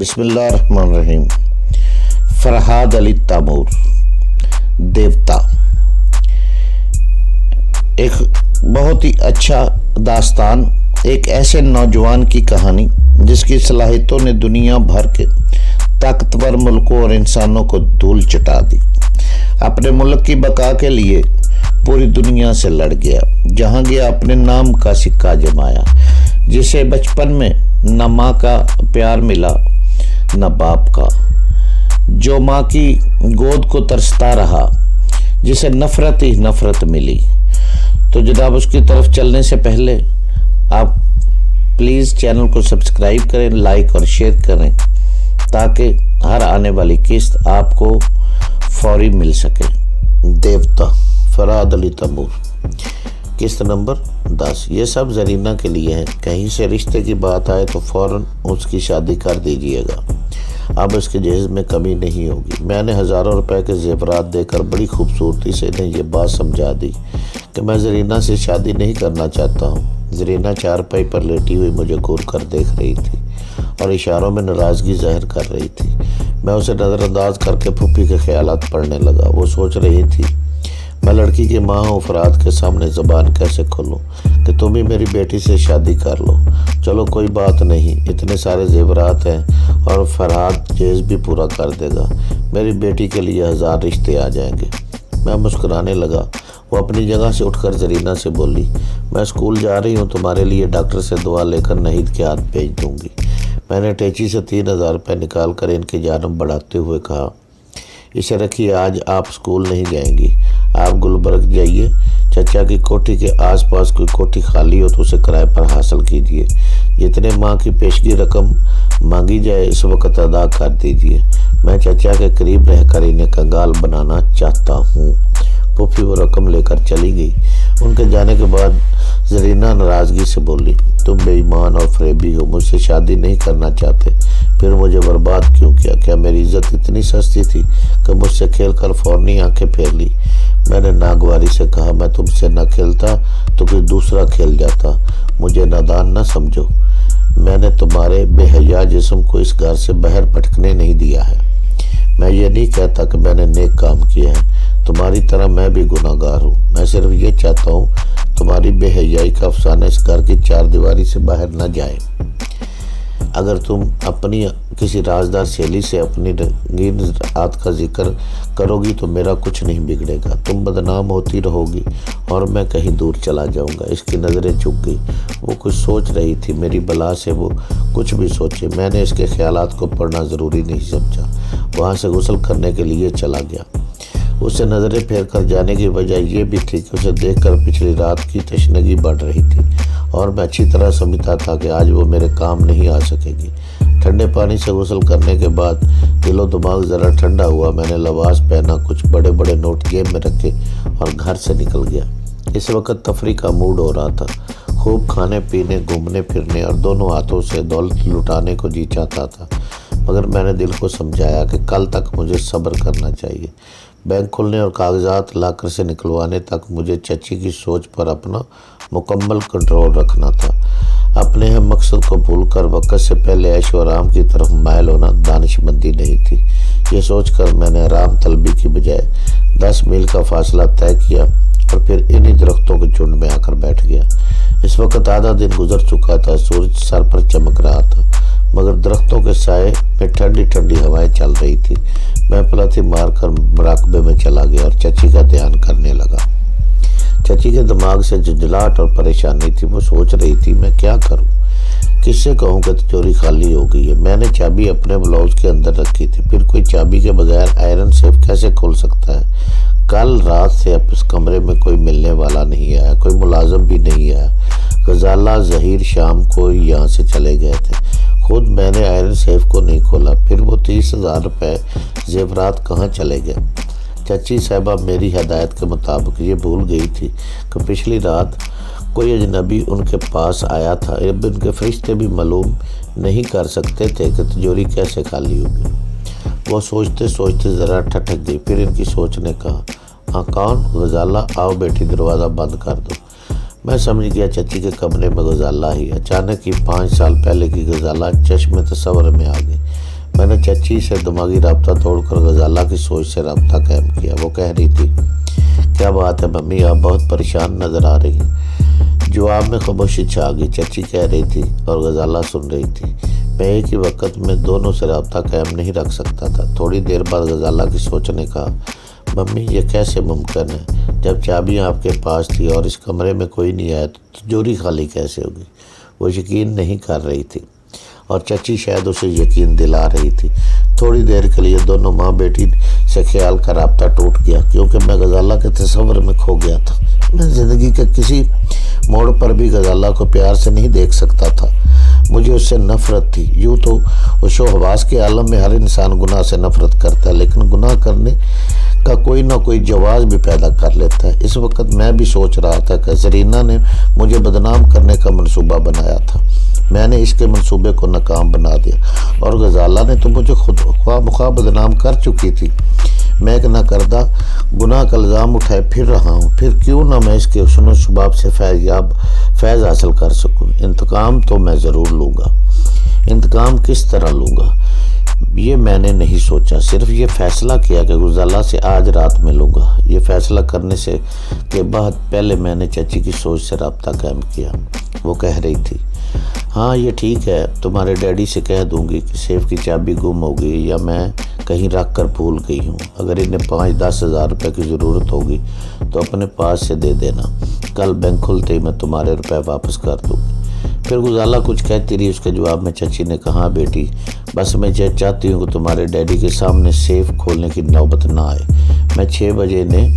بسم اللہ الرحمن الرحیم۔ فرحاد علی تیمور، دیوتا، ایک بہت ہی اچھا داستان، ایک ایسے نوجوان کی کہانی جس کی صلاحیتوں نے دنیا بھر کے طاقتور ملکوں اور انسانوں کو دھول چٹا دی۔ اپنے ملک کی بقا کے لیے پوری دنیا سے لڑ گیا، جہاں گیا اپنے نام کا سکہ جمایا۔ جسے بچپن میں نہ ماں کا پیار ملا نہ باپ کا، جو ماں کی گود کو ترستا رہا، جسے نفرت ہی نفرت ملی۔ تو جناب اس کی طرف چلنے سے پہلے آپ پلیز چینل کو سبسکرائب کریں، لائک اور شیئر کریں، تاکہ ہر آنے والی قسط آپ کو فوری مل سکے۔ دیوتا، فرحاد علی تیمور، قسط نمبر 10۔ یہ سب زرینہ کے لیے ہے۔ کہیں سے رشتے کی بات آئے تو فوراً اس کی شادی کر دیجیے گا، اب اس کے جہیز میں کمی نہیں ہوگی۔ میں نے ہزاروں روپے کے زیورات دے کر بڑی خوبصورتی سے انہیں یہ بات سمجھا دی کہ میں زرینہ سے شادی نہیں کرنا چاہتا ہوں۔ زرینہ چارپائی پر لیٹی ہوئی مجھے گور کر دیکھ رہی تھی اور اشاروں میں ناراضگی ظاہر کر رہی تھی۔ میں اسے نظر انداز کر کے پھوپھی کے خیالات پڑھنے لگا۔ وہ سوچ رہی تھی، میں لڑکی کی ماں ہوں، فرحاد کے سامنے زبان کیسے کھولوں کہ تم ہی میری بیٹی سے شادی کر لو۔ چلو کوئی بات نہیں، اتنے سارے زیورات ہیں اور فرحاد جہیز بھی پورا کر دے گا۔ میری بیٹی کے لیے 1000 رشتے آ جائیں گے۔ میں مسکرانے لگا۔ وہ اپنی جگہ سے اٹھ کر زرینہ سے بولی، میں اسکول جا رہی ہوں، تمہارے لیے ڈاکٹر سے دعا لے کر نہید کے ہاتھ بھیج دوں گی۔ میں نے ٹیچی سے 3000 روپے نکال کر ان کی جانب بڑھاتے ہوئے کہا، اسے رکھیے، آج آپ اسکول نہیں جائیں گی، آپ گلبرگ جائیے۔ چچا کی کوٹھی کے آس پاس کوئی کوٹھی خالی ہو تو اسے کرائے پر حاصل کیجیے۔ جتنے ماں کی پیشگی رقم مانگی جائے اس وقت ادا کر دیجیے۔ میں چچا کے قریب رہ کر انہیں کنگال بنانا چاہتا ہوں۔ پھوپھی وہ رقم لے کر چلی گئی۔ ان کے جانے کے بعد زرینہ ناراضگی سے بولی، تم بے ایمان اور فریبی ہو، مجھ سے شادی نہیں کرنا چاہتے، پھر مجھے برباد کیوں کیا؟ کیا میری عزت اتنی سستی تھی کہ مجھ سے کھیل کر فوراً آنکھیں پھیر لی؟ میں نے ناگواری سے کہا، میں تم سے نہ کھیلتا تو کوئی دوسرا کھیل جاتا، مجھے نادان نہ سمجھو۔ میں نے تمہارے بے حیا جسم کو اس گھر سے باہر پھٹکنے نہیں دیا ہے۔ میں یہ نہیں کہتا کہ میں نے نیک کام کیا ہے، تمہاری طرح میں بھی گناہ گار ہوں۔ میں صرف یہ چاہتا ہوں تمہاری بے حیائی کا افسانہ اس گھر کی 4 دیواری سے باہر نہ جائے۔ اگر تم اپنی کسی رازدار سہیلی سے اپنی رنگین رات کا ذکر کرو گی تو میرا کچھ نہیں بگڑے گا، تم بدنام ہوتی رہو گی اور میں کہیں دور چلا جاؤں گا۔ اس کی نظریں جھک گئی۔ وہ کچھ سوچ رہی تھی، میری بلا سے وہ کچھ بھی سوچے، میں نے اس کے خیالات کو پڑھنا ضروری نہیں سمجھا۔ وہاں سے غسل کرنے کے لیے چلا گیا۔ اس سے نظریں پھیر کر جانے کی وجہ یہ بھی تھی کہ اسے دیکھ کر پچھلی رات کی تشنگی بڑھ رہی تھی اور میں اچھی طرح سمجھتا تھا کہ آج وہ میرے کام نہیں آ سکے گی۔ ٹھنڈے پانی سے غسل کرنے کے بعد دل و دماغ ذرا ٹھنڈا ہوا۔ میں نے لباس پہنا، کچھ بڑے بڑے نوٹ جیب میں رکھے اور گھر سے نکل گیا۔ اس وقت تفریح کا موڈ ہو رہا تھا، خوب کھانے پینے، گھومنے پھرنے اور دونوں ہاتھوں سے دولت لٹانے کو جی چاہتا تھا، مگر میں نے دل کو سمجھایا کہ کل تک مجھے صبر کرنا چاہیے۔ بینک کھلنے اور کاغذات لاکر سے نکلوانے تک مجھے چچی کی سوچ پر اپنا مکمل کنٹرول رکھنا تھا۔ اپنے ہم مقصد کو بھول کر وقت سے پہلے عیش و آرام کی طرف مائل ہونا دانش مندی نہیں تھی۔ یہ سوچ کر میں نے آرام طلبی کی بجائے 10 میل کا فاصلہ طے کیا اور پھر انہی درختوں کے جھنڈ میں آ کر بیٹھ گیا۔ اس وقت آدھا دن گزر چکا تھا، سورج سر پر چمک رہا تھا، مگر درختوں کے سائے میں ٹھنڈی ٹھنڈی ہوائیں چل رہی تھی۔ میں پلاتی مار کر مراقبے میں چلا گیا اور چچی کا دھیان کرنے لگا۔ چچی کے دماغ سے جھنجھلاہٹ اور پریشانی تھی۔ وہ سوچ رہی تھی، میں کیا کروں، کس سے کہوں کہ تجوری خالی ہو گئی ہے؟ میں نے چابی اپنے بلاؤز کے اندر رکھی تھی، پھر کوئی چابی کے بغیر آئرن سیف کیسے کھول سکتا ہے؟ کل رات سے اب اس کمرے میں کوئی ملنے والا نہیں آیا، کوئی ملازم بھی نہیں آیا۔ غزالہ ظہیر شام کو یہاں سے چلے گئے تھے۔ خود میں نے آئرن سیف کو نہیں کھولا، پھر وہ 30,000 روپے زیورات کہاں چلے گئے؟ چچی صاحبہ میری ہدایت کے مطابق یہ بھول گئی تھی کہ پچھلی رات کوئی اجنبی ان کے پاس آیا تھا۔ اب ان کے فرشتے بھی معلوم نہیں کر سکتے تھے کہ تجوری کیسے خالی ہوگی۔ وہ سوچتے سوچتے ذرا ٹھٹک گئی۔ پھر ان کی سوچ نے کہا، ہاں کون؟ غزالہ، آؤ بیٹی، دروازہ بند کر دو۔ میں سمجھ گیا چچی کے کمرے میں غزالہ ہی۔ اچانک ہی 5 سال پہلے کی غزالہ چشم تصور میں آ گئی۔ میں نے چچی سے دماغی رابطہ توڑ کر غزالہ کی سوچ سے رابطہ قائم کیا۔ وہ کہہ رہی تھی، کیا بات ہے ممی، آپ بہت پریشان نظر آ رہی ہیں۔ جواب میں خاموشی چھا گئی۔ چچی کہہ رہی تھی اور غزالہ سن رہی تھی۔ میں ایک ہی وقت میں دونوں سے رابطہ قائم نہیں رکھ سکتا تھا۔ تھوڑی دیر بعد غزالہ کی سوچ نے کہا، ممی یہ کیسے ممکن ہے؟ جب چابیاں آپ کے پاس تھی اور اس کمرے میں کوئی نہیں آیا تو تجوری خالی کیسے ہوگی؟ وہ یقین نہیں کر رہی تھی اور چچی شاید اسے یقین دلا رہی تھی۔ تھوڑی دیر کے لیے دونوں ماں بیٹی سے خیال کا رابطہ ٹوٹ گیا، کیونکہ میں غزالہ کے تصور میں کھو گیا تھا۔ میں زندگی کے کسی موڑ پر بھی غزالہ کو پیار سے نہیں دیکھ سکتا تھا۔ مجھے اس سے نفرت تھی۔ یوں تو ہوش و حواس کے عالم میں ہر انسان گناہ سے نفرت کرتا ہے، لیکن گناہ کرنے کا کوئی نہ کوئی جواز بھی پیدا کر لیتا ہے۔ اس وقت میں بھی سوچ رہا تھا کہ زرینہ نے مجھے بدنام کرنے کا منصوبہ بنایا تھا۔ میں نے اس کے منصوبے کو ناکام بنا دیا اور غزالہ نے تو مجھے خود خواہ مخواہ بدنام کر چکی تھی۔ میں ایک ناکردہ گناہ کا الزام اٹھائے پھر رہا ہوں۔ پھر کیوں نہ میں اس کے حسن و شباب سے فیض حاصل کر سکوں۔ انتقام تو میں ضرور لوں گا۔ انتقام کس طرح لوں گا یہ میں نے نہیں سوچا، صرف یہ فیصلہ کیا کہ غزالہ سے آج رات ملوں گا۔ یہ فیصلہ کرنے سے کے بعد پہلے میں نے چچی کی سوچ سے رابطہ قائم کیا۔ وہ کہہ رہی تھی، ہاں یہ ٹھیک ہے، تمہارے ڈیڈی سے کہہ دوں گی کہ سیف کی چابی گم ہو گئی یا میں کہیں رکھ کر بھول گئی ہوں۔ اگر انہیں 5-10 ہزار روپے کی ضرورت ہوگی تو اپنے پاس سے دے دینا، کل بینک کھلتے ہی میں تمہارے روپے واپس کر دوں گی۔ پھر غزالہ کچھ کہتی رہی۔ اس کے جواب میں چچی نے کہا، بیٹی بس میں چاہتی ہوں کہ تمہارے ڈیڈی کے سامنے سیف کھولنے کی نوبت نہ آئے۔ میں 6 بجے انہیں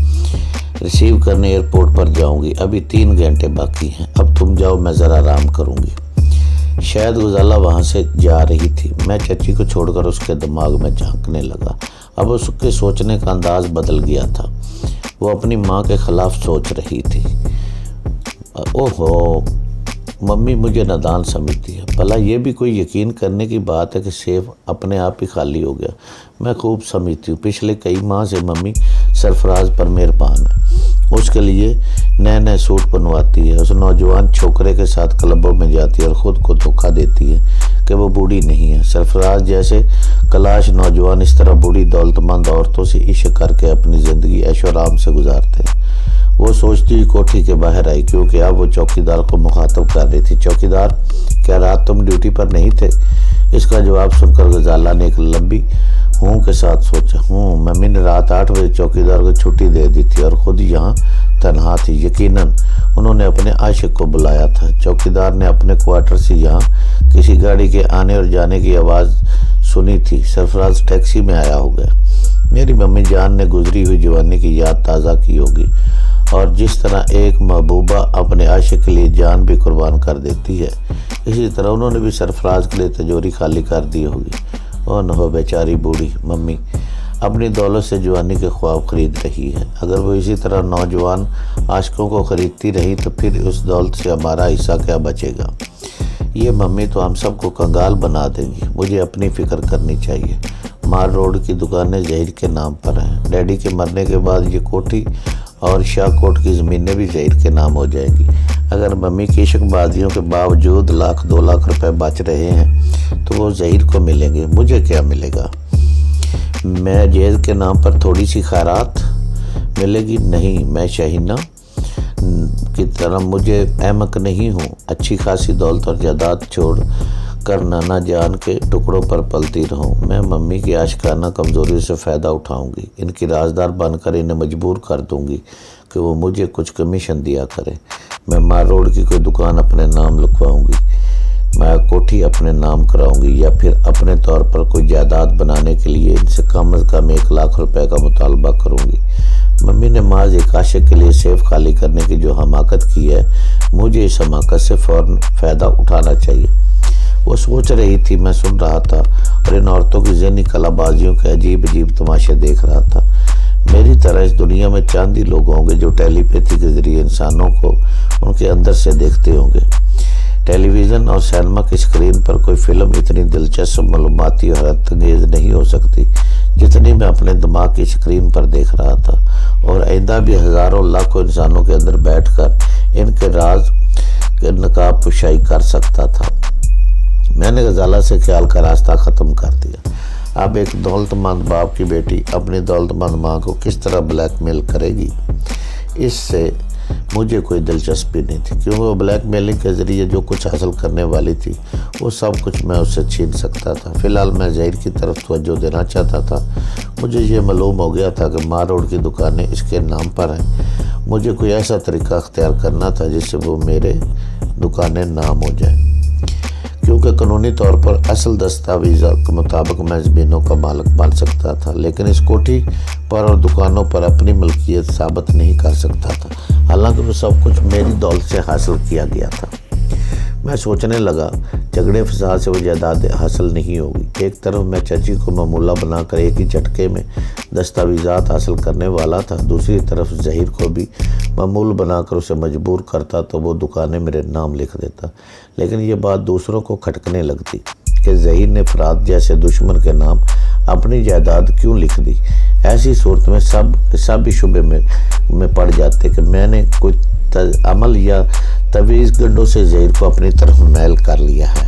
ریسیو کرنے ایئرپورٹ پر جاؤں گی، ابھی 3 گھنٹے باقی ہیں۔ اب تم جاؤ، میں ذرا آرام کروں گی۔ شاید غزالہ وہاں سے جا رہی تھی۔ میں چچی کو چھوڑ کر اس کے دماغ میں جھانکنے لگا۔ اب اس کے سوچنے کا انداز بدل گیا تھا۔ وہ اپنی ماں کے خلاف سوچ رہی تھی۔ اوہو، ممی مجھے نادان سمجھتی ہے، بھلا یہ بھی کوئی یقین کرنے کی بات ہے کہ سیف اپنے آپ ہی خالی ہو گیا؟ میں خوب سمجھتی ہوں، پچھلے کئی ماہ سے ممی سرفراز پر مہربان ہے۔ اس کے لیے نئے نئے سوٹ بنواتی ہے، اس نوجوان چھوکرے کے ساتھ کلبوں میں جاتی ہے اور خود کو دھوکہ دیتی ہے کہ وہ بوڑھی نہیں ہے۔ سرفراز جیسے کلاش نوجوان اس طرح بوڑھی دولت مند عورتوں سے عشق کر کے اپنی زندگی عیش و آرام سے گزارتے ہیں۔ وہ سوچتی ہوئی کوٹھی کے باہر آئی، کیونکہ اب وہ چوکیدار کو مخاطب کر رہی تھی۔ چوکیدار، کیا رات تم ڈیوٹی پر نہیں تھے؟ اس کا جواب سن کر غزالہ نے ایک لمبی ہوں کے ساتھ سوچا، ممی نے رات 8 بجے چوکیدار کو چھٹی دے دی تھی اور خود یہاں تنہا تھی۔ یقیناً انہوں نے اپنے عاشق کو بلایا تھا۔ چوکیدار نے اپنے کوارٹر سے یہاں کسی گاڑی کے آنے اور جانے کی آواز سنی تھی۔ سرفراز ٹیکسی میں آیا ہوگا۔ میری ممی جان نے گزری ہوئی جوانی کی یاد تازہ کی ہوگی، اور جس طرح ایک محبوبہ اپنے عاشق کے لیے جان بھی قربان کر دیتی ہے، اسی طرح انہوں نے بھی سرفراز کے لیے تجوری خالی کر دی ہوگی۔ اور نہ ہو بیچاری بوڑھی ممی اپنی دولت سے جوانی کے خواب خرید رہی ہے۔ اگر وہ اسی طرح نوجوان عاشقوں کو خریدتی رہی تو پھر اس دولت سے ہمارا حصہ کیا بچے گا؟ یہ ممی تو ہم سب کو کنگال بنا دیں گی۔ مجھے اپنی فکر کرنی چاہیے۔ مار روڈ کی دکانیں زہیر کے نام پر ہیں۔ ڈیڈی کے مرنے کے بعد یہ کوٹھی اور شاہ کوٹ کی زمینیں بھی زہیر کے نام ہو جائیں گی۔ اگر ممی کی عشق بازیوں کے باوجود 1-2 لاکھ روپے بچ رہے ہیں تو وہ زہیر کو ملیں گے، مجھے کیا ملے گا؟ میں جیز کے نام پر تھوڑی سی خیرات ملے گی؟ نہیں، میں شاہینہ کی طرح مجھے احمق نہیں ہوں۔ اچھی خاصی دولت اور جائیداد چھوڑ کر نانا جان کے ٹکڑوں پر پلتی رہوں۔ میں ممی کی عاشقانہ کمزوری سے فائدہ اٹھاؤں گی، ان کی رازدار بن کر انہیں مجبور کر دوں گی کہ وہ مجھے کچھ کمیشن دیا کرے۔ میں مار روڈ کی کوئی دکان اپنے نام لکھواؤں گی، میں کوٹھی اپنے نام کراؤں گی، یا پھر اپنے طور پر کوئی جائیداد بنانے کے لیے ان سے کم از کم 1 لاکھ روپے کا مطالبہ کروں گی۔ ممی نے محض ایک عاشق کے لیے سیف خالی کرنے کی جو حماقت کی ہے، مجھے اس حماقت سے فوراً فائدہ اٹھانا چاہیے۔ وہ سوچ رہی تھی، میں سن رہا تھا اور ان عورتوں کی ذہنی کلا بازیوں کے عجیب عجیب تماشے دیکھ رہا تھا۔ میری طرح اس دنیا میں چند ہی لوگ ہوں گے جو ٹیلی پیتھی کے ذریعے انسانوں کو ان کے اندر سے دیکھتے ہوں گے۔ ٹیلی ویژن اور سینما کی اسکرین پر کوئی فلم اتنی دلچسپ، معلوماتی اور حیرت انگیز نہیں ہو سکتی جتنی میں اپنے دماغ کی اسکرین پر دیکھ رہا تھا، اور آئندہ بھی ہزاروں لاکھوں انسانوں کے اندر بیٹھ کر ان کے راز کے نقاب کشائی کر سکتا تھا۔ میں نے غزالہ سے خیال کا راستہ ختم کر دیا۔ اب ایک دولت مند باپ کی بیٹی اپنی دولت مند ماں کو کس طرح بلیک میل کرے گی، اس سے مجھے کوئی دلچسپی نہیں تھی، کیونکہ وہ بلیک میلنگ کے ذریعے جو کچھ حاصل کرنے والی تھی وہ سب کچھ میں اس سے چھین سکتا تھا۔ فی الحال میں ظہیر کی طرف توجہ دینا چاہتا تھا۔ مجھے یہ معلوم ہو گیا تھا کہ مار روڈ کی دکانیں اس کے نام پر ہیں۔ مجھے کوئی ایسا طریقہ اختیار کرنا تھا جس سے وہ میرے دکانیں نام ہو جائیں، کیونکہ قانونی طور پر اصل دستاویزات کے مطابق میں زمینوں کا مالک بن سکتا تھا، لیکن اس کوٹھی پر اور دکانوں پر اپنی ملکیت ثابت نہیں کر سکتا تھا، حالانکہ وہ سب کچھ میری دولت سے حاصل کیا گیا تھا۔ میں سوچنے لگا، جھگڑے فساد سے وہ جائیداد حاصل نہیں ہوگی۔ ایک طرف میں چچی کو معمولہ بنا کر ایک ہی جھٹکے میں دستاویزات حاصل کرنے والا تھا، دوسری طرف ظہیر کو بھی معمول بنا کر اسے مجبور کرتا تو وہ دکانیں میرے نام لکھ دیتا۔ لیکن یہ بات دوسروں کو کھٹکنے لگتی کہ ظہیر نے فرات جیسے دشمن کے نام اپنی جائیداد کیوں لکھ دی۔ ایسی صورت میں سب ہی شبے میں پڑ جاتے کہ میں نے کوئی عمل یا تویز گنڈوں سے ظہیر کو اپنی طرف میل کر لیا ہے۔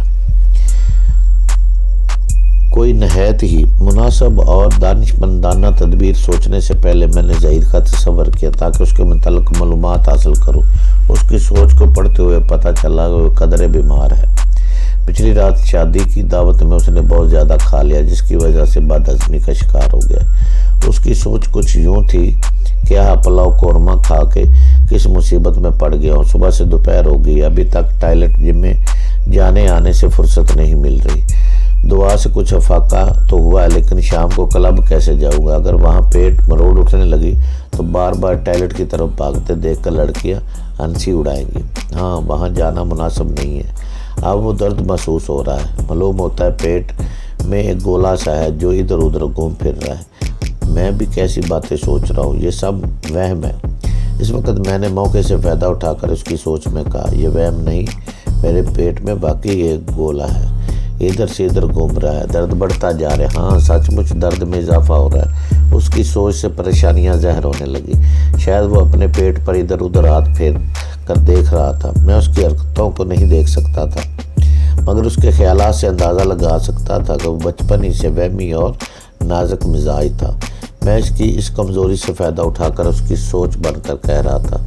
کوئی نہایت ہی مناسب اور دانشمندانہ تدبیر سوچنے سے پہلے میں نے ظہیر کا تصور کیا تاکہ اس کے متعلق معلومات حاصل کروں۔ اس کی سوچ کو پڑھتے ہوئے پتہ چلا کہ وہ قدرے بیمار ہے۔ پچھلی رات شادی کی دعوت میں اس نے بہت زیادہ کھا لیا، جس کی وجہ سے بد ہضمی کا شکار ہو گیا۔ اس کی سوچ کچھ یوں تھی کہ پلاؤ قورمہ کھا کے کس مصیبت میں پڑ گیا ہوں۔ صبح سے دوپہر ہو گئی، ابھی تک ٹائلٹ میں جانے آنے سے فرصت نہیں مل رہی۔ دعا سے کچھ افاقہ تو ہوا ہے، لیکن شام کو کلب کیسے جاؤں گا؟ اگر وہاں پیٹ مروڑ اٹھنے لگی تو بار بار ٹائلٹ کی طرف بھاگتے دیکھ کر لڑکیاں ہنسی اڑائیں گی۔ ہاں، وہاں جانا مناسب نہیں ہے۔ اب وہ درد محسوس ہو رہا ہے، معلوم ہوتا ہے پیٹ میں ایک گولا سا ہے جو ادھر ادھر گھوم پھر رہا ہے۔ میں بھی کیسی باتیں سوچ رہا ہوں، یہ سب وہم ہے۔ اس وقت میں نے موقع سے فائدہ اٹھا کر اس کی سوچ میں کہا، یہ وہم نہیں، میرے پیٹ میں واقعی ایک گولا ہے، ادھر سے ادھر گھوم رہا ہے، درد بڑھتا جا رہا ہے۔ ہاں، سچ مچ درد میں اضافہ ہو رہا ہے۔ اس کی سوچ سے پریشانیاں ظاہر ہونے لگی۔ شاید وہ اپنے پیٹ پر ادھر ادھر ہاتھ پھیر کر دیکھ رہا تھا۔ میں اس کی حرکتوں کو نہیں دیکھ سکتا تھا، مگر اس کے خیالات سے اندازہ لگا سکتا تھا کہ وہ بچپن ہی سے وہمی اور نازک مزاج تھا۔ میں اس کی اس کمزوری سے فائدہ اٹھا کر اس کی سوچ بن کر کہہ رہا تھا،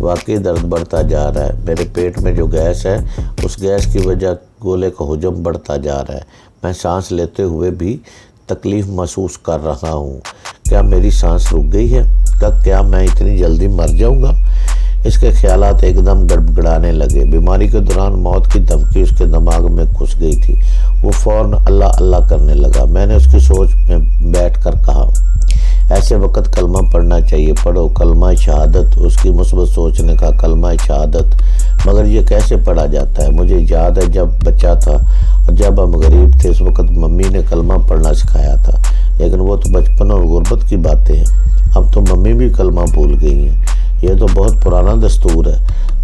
واقعی درد بڑھتا جا رہا ہے۔ میرے پیٹ میں جو گیس ہے، اس گیس کی وجہ گولے کا حجم بڑھتا جا رہا ہے۔ میں سانس لیتے ہوئے بھی تکلیف محسوس کر رہا ہوں۔ کیا میری سانس رک گئی ہے؟ کیا میں اتنی جلدی مر جاؤں گا؟ اس کے خیالات ایک دم گڑبڑانے لگے۔ بیماری کے دوران موت کی دھمکی اس کے دماغ میں گھس گئی تھی۔ وہ فوراً اللہ اللہ کرنے لگا۔ میں نے اس کی سوچ میں بیٹھ کر کہا، ایسے وقت کلمہ پڑھنا چاہیے، پڑھو کلمہ شہادت۔ اس کی مثبت سوچ نے کہا، کلمہ شہادت؟ مگر یہ کیسے پڑھا جاتا ہے؟ مجھے یاد ہے جب بچہ تھا اور جب ہم غریب تھے، اس وقت ممی نے کلمہ پڑھنا سکھایا تھا، لیکن وہ تو بچپن اور غربت کی باتیں ہیں۔ اب تو ممی بھی کلمہ بھول گئی ہیں۔ یہ تو بہت پرانا دستور ہے۔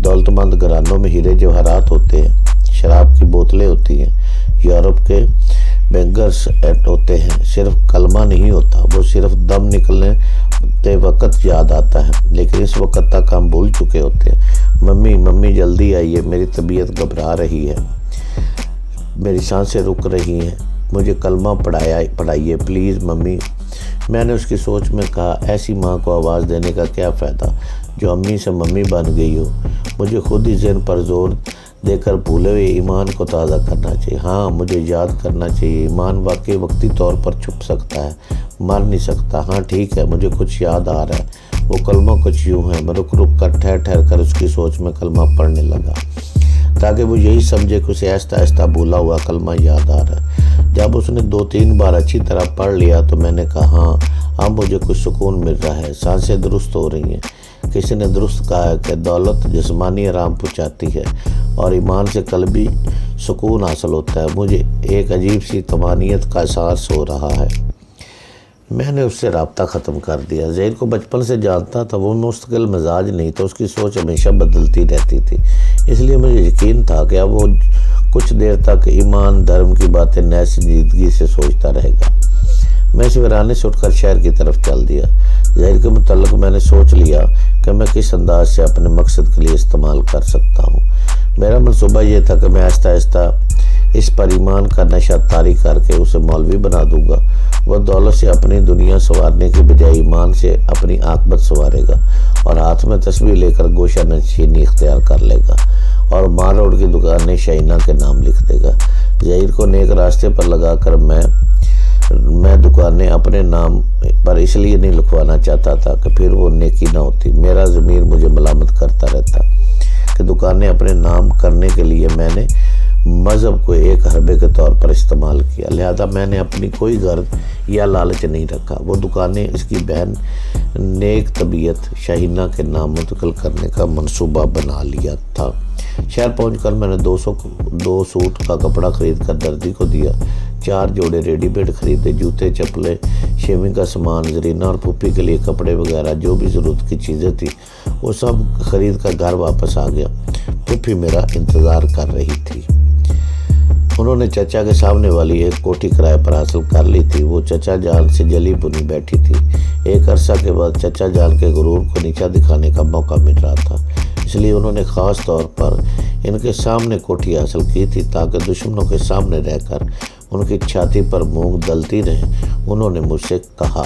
دولت مند گھرانوں میں ہیرے جواہرات ہوتے ہیں، شراب کی بوتلیں ہوتی ہیں، یورپ کے بینگرز ہوتے ہیں، صرف کلمہ نہیں ہوتا۔ وہ صرف دم نکلنے وقت یاد آتا ہے، لیکن اس وقت تک ہم بھول چکے ہوتے ہیں۔ ممی ممی جلدی آئیے، میری طبیعت گھبرا رہی ہے، میری سانسیں رک رہی ہیں، مجھے کلمہ پڑھائیے پلیز ممی۔ میں نے اس کی سوچ میں کہا، ایسی ماں کو آواز دینے کا کیا فائدہ جو امی سے ممی بن گئی ہو۔ مجھے خود ہی ذہن پر زور دے کر بھولے ہوئے ایمان کو تازہ کرنا چاہیے۔ ہاں، مجھے یاد کرنا چاہیے، ایمان واقعی وقتی طور پر چھپ سکتا ہے، مر نہیں سکتا۔ ہاں ٹھیک ہے، مجھے کچھ یاد آ رہا ہے۔ وہ کلمہ کچھ یوں ہے۔ میں رک کر ٹھہر کر اس کی سوچ میں کلمہ پڑھنے لگا تاکہ وہ یہی سمجھے کہ اسے آہستہ آہستہ بھولا ہوا کلمہ یاد آ رہا ہے۔ جب اس نے 2-3 بار اچھی طرح پڑھ لیا تو میں نے کہا، ہاں اب مجھے کچھ سکون مل رہا ہے، سانسیں درست ہو رہی ہیں۔ کسی نے درست کہا ہے کہ دولت جسمانی آرام پہنچاتی ہے اور ایمان سے قلبی سکون حاصل ہوتا ہے۔ مجھے ایک عجیب سی طمانینت کا احساس ہو رہا ہے۔ میں نے اس سے رابطہ ختم کر دیا۔ ظہیر کو بچپن سے جانتا تھا، وہ مستقل مزاج نہیں تھا، اس کی سوچ ہمیشہ بدلتی رہتی تھی، اس لیے مجھے یقین تھا کہ اب وہ کچھ دیر تک ایمان دھرم کی باتیں نئے سنجیدگی سے سوچتا رہے گا۔ میں اس ویرانے سے اٹھ کر شہر کی طرف چل دیا۔ ظہیر کے متعلق میں نے سوچ لیا کہ میں کس انداز سے اپنے مقصد کے لیے استعمال کر سکتا ہوں۔ میرا منصوبہ یہ تھا کہ میں آہستہ آہستہ اس پر ایمان کا نشہ طاری کر کے اسے مولوی بنا دوں گا۔ وہ دولت سے اپنی دنیا سنوارنے کی بجائے ایمان سے اپنی عاقبت سنوارے گا اور ہاتھ میں تسبیح لے کر گوشہ نشینی اختیار کر لے گا اور مال روڈ کی دکانیں شائنہ کے نام لکھ دے گا۔ ظہیر کو نیک راستے پر لگا کر میں دکانیں اپنے نام پر اس لیے نہیں لکھوانا چاہتا تھا کہ پھر وہ نیکی نہ ہوتی۔ میرا ضمیر مجھے ملامت کرتا رہتا کہ دکانیں اپنے نام کرنے کے لیے میں نے مذہب کو ایک حربے کے طور پر استعمال کیا، لہذا میں نے اپنی کوئی غرض یا لالچ نہیں رکھا۔ وہ دکانیں اس کی بہن نیک طبیعت شاہینہ کے نام منتقل کرنے کا منصوبہ بنا لیا تھا۔ شہر پہنچ کر میں نے 200 سوٹ کا کپڑا خرید کر دردی کو دیا، 4 جوڑے ریڈی میڈ خریدے، جوتے چپلے شیونگ کا سامان، زرینہ اور پھوپھی کے لیے کپڑے وغیرہ جو بھی ضرورت کی چیزیں تھیں وہ سب خرید کر گھر واپس آ گیا۔ پھوپھی میرا انتظار کر رہی تھی۔ انہوں نے چچا کے سامنے والی ایک کوٹھی کرائے پر حاصل کر لی تھی۔ وہ چچا جان سے جلی بنی بیٹھی تھی۔ ایک عرصہ کے بعد چچا جان کے غرور کو نیچا دکھانے کا موقع مل رہا تھا، اس لیے انہوں نے خاص طور پر ان کے سامنے کوٹھی حاصل کی تھی تاکہ دشمنوں کے سامنے رہ کر ان کی چھاتی پر مونگ دلتی رہے۔ انہوں نے مجھ سے کہا،